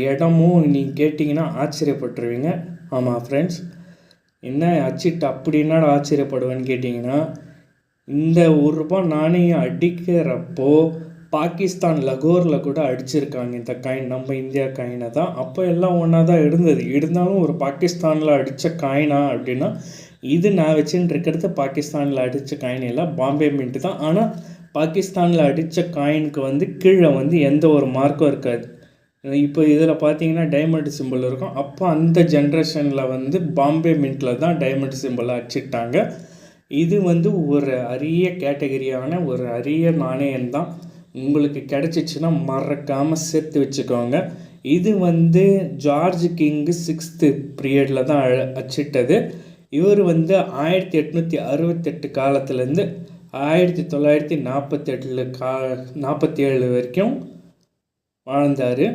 இடமும் நீங்கள் கேட்டிங்கன்னா ஆச்சரியப்பட்டுருவீங்க. ஆமாம் ஃப்ரெண்ட்ஸ், என்ன அச்சிட்டு அப்படி என்னடா ஆச்சரியப்படுவேன்னு கேட்டிங்கன்னா, இந்த ₹1 நாணயம் அடிக்கிறப்போ பாகிஸ்தான் லகோரில் கூட அடிச்சிருக்காங்க இந்த காயின். நம்ம இந்தியா காயினை தான். அப்போ எல்லாம் ஒன்றா தான் இருந்தது. இருந்தாலும் ஒரு பாகிஸ்தானில் அடித்த காயினா அப்படின்னா, இது நான் வச்சுன்னு இருக்கிறது பாகிஸ்தானில் அடித்த காயின் இல்லை, பாம்பே மின்ட்டு தான். ஆனால் பாகிஸ்தானில் அடித்த காயினுக்கு கீழே எந்த ஒரு மார்க்கும் இருக்காது. இப்போ இதில் பார்த்தீங்கன்னா டைமண்ட் சிம்பிள் இருக்கும். அப்போ அந்த ஜென்ரேஷனில் பாம்பே மின்ட்டில் தான் டைமண்ட் சிம்பிளை அடிச்சிட்டாங்க. இது ஒரு அரிய கேட்டகரியான ஒரு அரிய நாணயம் தான். உங்களுக்கு கிடச்சிச்சின்னா மறக்காமல் சேர்த்து வச்சுக்கோங்க. இது ஜார்ஜ் கிங்கு 6th பீரியடில் தான் அச்சிட்டது. இவர் 1868 காலத்துலேருந்து 1947 வரைக்கும் வாழ்ந்தார்.